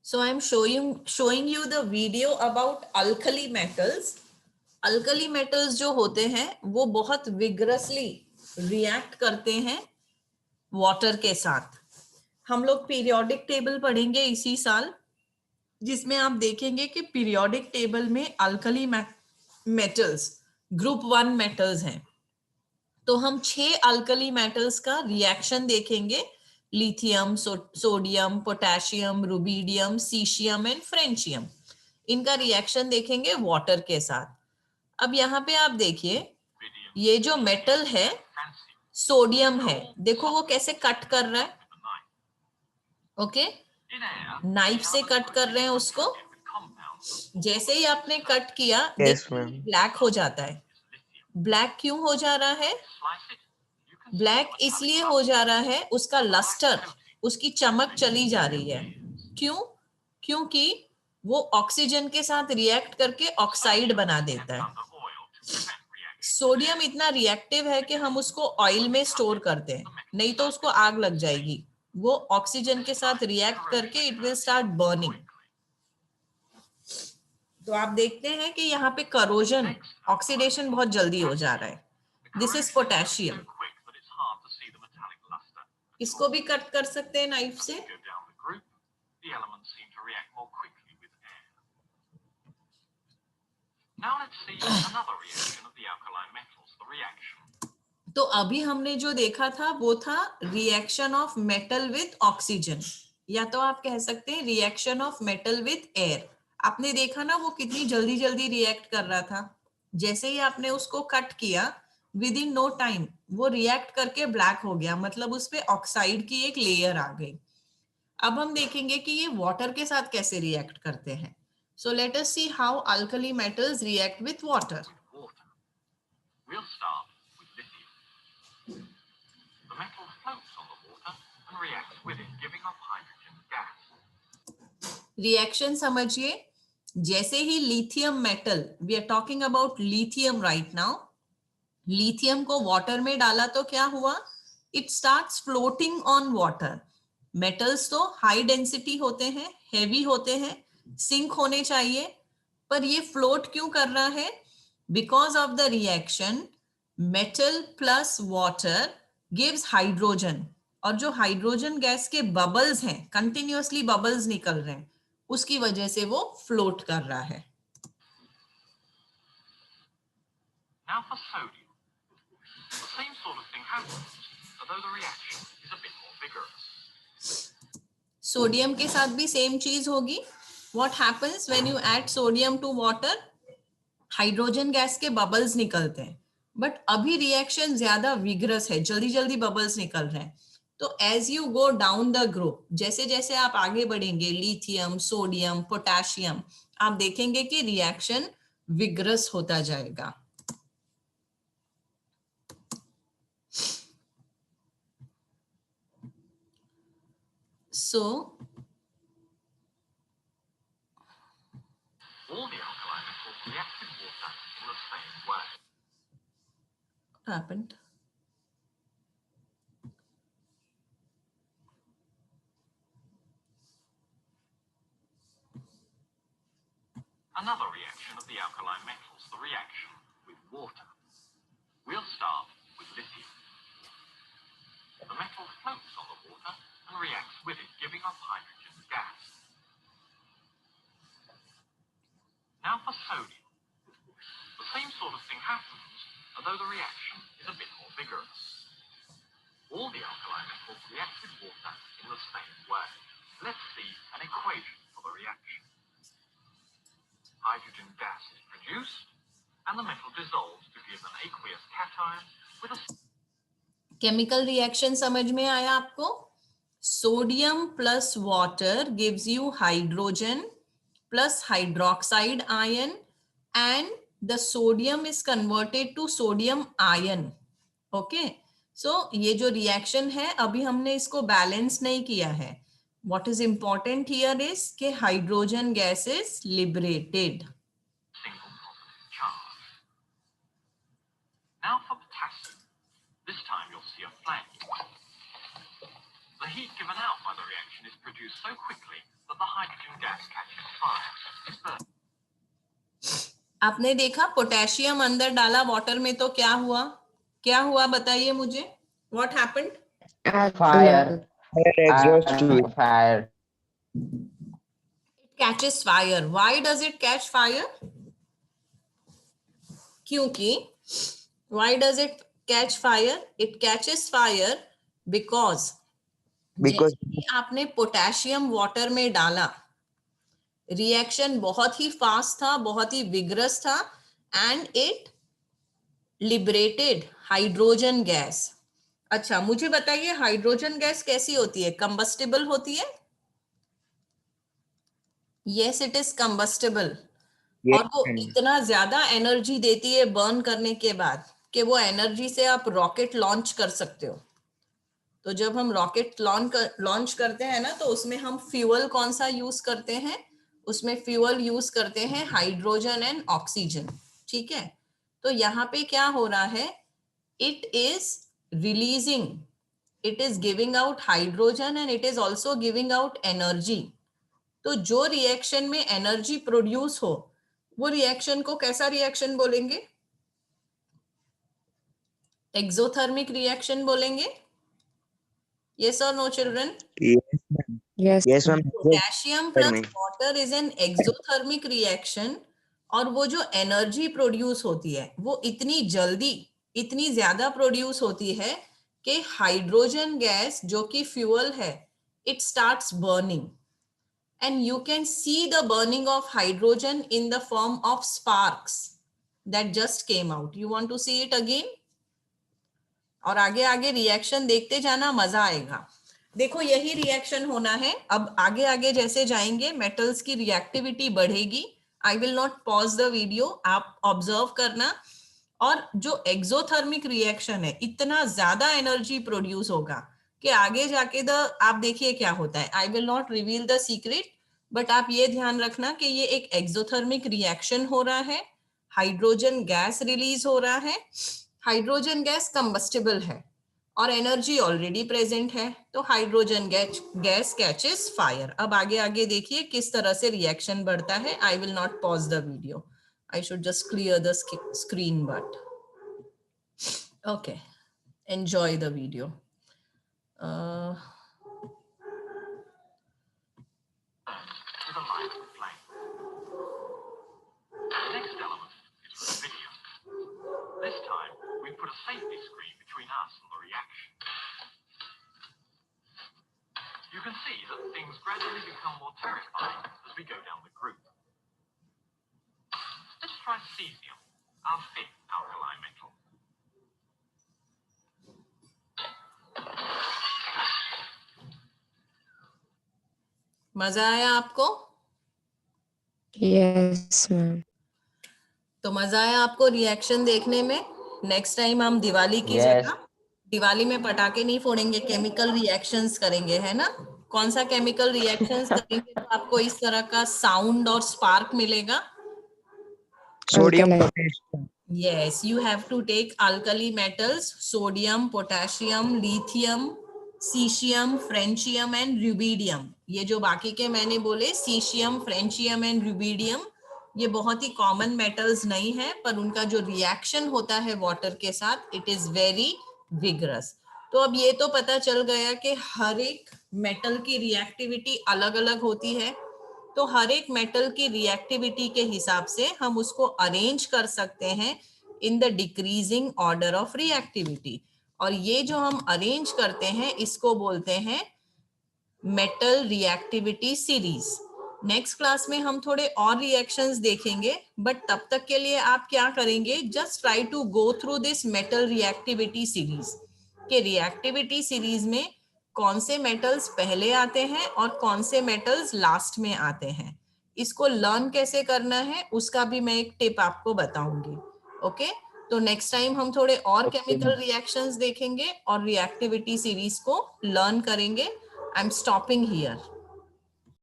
So I am showing you the video about alkali metals. Alkali metals जो होते हैं वो बहुत विग्रसली रिएक्ट करते हैं वाटर के साथ. हम लोग पीरियोडिक टेबल पढ़ेंगे इसी साल, जिसमें आप देखेंगे कि पीरियोडिक टेबल में अल्कली मेटल्स ग्रुप 1 मेटल्स हैं. तो हम 6 अल्कली मेटल्स का रिएक्शन देखेंगे. Lithium, sodium, potassium, rubidium, caesium and फ्रेंचियम. इनका रिएक्शन देखेंगे वाटर के साथ. अब यहाँ पे आप देखिए, ये जो मेटल है सोडियम है, देखो वो कैसे कट कर रहा है. ओके, नाइफ से कट कर रहे हैं उसको. जैसे ही आपने कट किया, ब्लैक हो जाता है. ब्लैक क्यों हो जा रहा है? ब्लैक इसलिए हो जा रहा है, उसका लस्टर, उसकी चमक चली जा रही है. क्यों? क्योंकि वो ऑक्सीजन के साथ रिएक्ट करके ऑक्साइड बना देता है. सोडियम इतना रिएक्टिव है कि हम उसको ऑयल में स्टोर करते हैं, नहीं तो उसको आग लग जाएगी. वो ऑक्सीजन के साथ रिएक्ट करके इट विल स्टार्ट बर्निंग. तो आप देखते हैं कि यहाँ पे करोजन, ऑक्सीडेशन बहुत जल्दी हो जा रहा है. This is potassium. इसको भी कट कर सकते हैं नाइफ से. तो अभी हमने जो देखा था वो था reaction of metal with oxygen, या तो आप कह सकते हैं reaction of metal with air. आपने देखा ना वो कितनी जल्दी जल्दी रिएक्ट कर रहा था. जैसे ही आपने उसको कट किया, विद इन नो टाइम वो रिएक्ट करके ब्लैक हो गया, मतलब उस पे ऑक्साइड की एक लेयर आ गई. अब हम देखेंगे कि ये वाटर के साथ कैसे रिएक्ट करते हैं. So let us see how alkali metals react with water. Reaction समझिए. जैसे ही lithium metal, we are talking about lithium right now, lithium को वाटर में डाला तो क्या हुआ? It starts floating on water. Metals तो हाई डेंसिटी होते हैं, हेवी होते हैं, सिंक होने चाहिए, पर ये फ्लोट क्यों कर रहा है? Because of the reaction metal plus water gives hydrogen. और जो हाइड्रोजन गैस के बबल्स हैं, कंटिन्यूअसली बबल्स निकल रहे हैं, उसकी वजह से वो फ्लोट कर रहा है. Now for sodium. The same sort of thing happens, although the reaction is a bit more vigorous. Sodium के साथ भी सेम चीज होगी. What happens when you add sodium to water? Hydrogen gas के बबल्स निकलते हैं, बट अभी reaction ज्यादा विग्रस है, जल्दी जल्दी बबल्स निकल रहे हैं. तो as you go down the group, जैसे जैसे आप आगे बढ़ेंगे, लिथियम, सोडियम, पोटेशियम, आप देखेंगे कि रिएक्शन विग्रस होता जाएगा. So all the alkali metals react with water in the same way. What happened? Another reaction of the alkali metals, the reaction with water. We'll start with lithium. The metal floats on the water and reacts with it, giving off hydrogen gas. Now for sodium. The same sort of thing happens, although the reaction is a bit more vigorous. All the alkali metals react with water in the same way. Let's see an equation for the reaction. Hydrogen gas is produced, and the metal dissolves to give an aqueous cation with a... chemical reaction समझ में आया आपको? Sodium plus water gives you hydrogen plus hydroxide ion, and the sodium is converted to sodium ion. Okay, so ये जो reaction है अभी हमने इसको बैलेंस नहीं किया है. What is important here is कि hydrogen gas is liberated. Now for potassium. This time you'll see a flame. The The heat given out by the reaction is produced so quickly that the hydrogen gas catches fire. आपने देखा potassium अंदर डाला water में तो क्या हुआ? क्या हुआ बताइए मुझे. What happened? Fire. Fire. It catches fire. Why does it catch fire? क्योंकि why does it catch fire? It catches fire because जैसे ही आपने पोटेशियम वाटर में डाला, रिएक्शन बहुत ही फास्ट था, बहुत ही विग्रस था, and it liberated hydrogen gas. अच्छा मुझे बताइए हाइड्रोजन गैस कैसी होती है? कंबस्टिबल होती है? Yes it is combustible. और वो इतना ज्यादा एनर्जी देती है बर्न करने के बाद कि वो एनर्जी से आप रॉकेट लॉन्च कर सकते हो. तो जब हम रॉकेट लॉन्च करते हैं ना, तो उसमें हम फ्यूल कौन सा यूज करते हैं? उसमें फ्यूल यूज करते हैं हाइड्रोजन एंड ऑक्सीजन. ठीक है, तो यहाँ पे क्या हो रहा है? It is releasing, it is giving out hydrogen and it is also giving out energy. तो जो रिएक्शन में एनर्जी प्रोड्यूस हो वो रिएक्शन को कैसा रिएक्शन बोलेंगे? एक्सोथर्मिक रिएक्शन बोलेंगे. Yes or no children? Yes. Potassium plus water is an exothermic reaction. और वो जो एनर्जी प्रोड्यूस होती है वो इतनी जल्दी, इतनी ज्यादा प्रोड्यूस होती है कि हाइड्रोजन गैस जो कि फ्यूल है, it starts burning. And you can see the burning of hydrogen in the form of sparks that just came out. You want to see it again? और आगे आगे रिएक्शन देखते जाना, मजा आएगा. देखो यही रिएक्शन होना है. अब आगे आगे जैसे जाएंगे मेटल्स की रिएक्टिविटी बढ़ेगी. I will not pause the video, आप ऑब्जर्व करना. और जो एक्सोथर्मिक रिएक्शन है, इतना ज्यादा एनर्जी प्रोड्यूस होगा कि आगे जाके आप देखिए क्या होता है. I will not reveal the secret, but आप ये ध्यान रखना कि ये एक एक्सोथर्मिक रिएक्शन हो रहा है, हाइड्रोजन गैस रिलीज हो रहा है. हाइड्रोजन गैस कंबस्टिबल है और एनर्जी ऑलरेडी प्रेजेंट है, तो हाइड्रोजन गैस कैचेस फायर. अब आगे आगे देखिए किस तरह से रिएक्शन बढ़ता है. I will not pause the video, I should just clear the screen, but okay, enjoy the video. To the light of flame. The next element is for the video. This time, we put a safety screen between us and the reaction. You can see that things gradually become more terrifying as we go down the group. Let's try cesium, our fifth alkali metal. मजा आया आपको? Yes, ma'am. तो मजा आया आपको reaction देखने में? Next time हम दिवाली की जगह, दिवाली में पटाखे नहीं फोड़ेंगे, केमिकल रिएक्शंस करेंगे, है ना? कौन सा केमिकल रिएक्शंस करेंगे तो आपको इस तरह का साउंड और स्पार्क मिलेगा? Sodium. Yes, you have to take alkali metals, sodium, potassium, lithium, cesium, francium and rubidium. ये जो बाकी के मैंने बोले cesium, francium and rubidium, ये बहुत ही कॉमन मेटल्स नहीं है, पर उनका जो रिएक्शन होता है वाटर के साथ, इट इज वेरी विगरस. तो अब ये तो पता चल गया कि हर एक मेटल की रिएक्टिविटी अलग अलग होती है. तो हर एक मेटल की रिएक्टिविटी के हिसाब से हम उसको अरेंज कर सकते हैं in the decreasing order of reactivity. और ये जो हम अरेंज करते हैं इसको बोलते हैं metal reactivity series. Next class में हम थोड़े और रिएक्शंस देखेंगे, बट तब तक के लिए आप क्या करेंगे? Just try to go through this metal reactivity series. के रिएक्टिविटी सीरीज में कौन से मेटल्स पहले आते हैं और कौन से मेटल्स लास्ट में आते हैं, इसको लर्न कैसे करना है उसका भी मैं एक टिप आपको बताऊंगी. ओके, तो नेक्स्ट टाइम हम थोड़े और केमिकल रिएक्शंस देखेंगे और रिएक्टिविटी सीरीज को लर्न करेंगे. I am stopping here.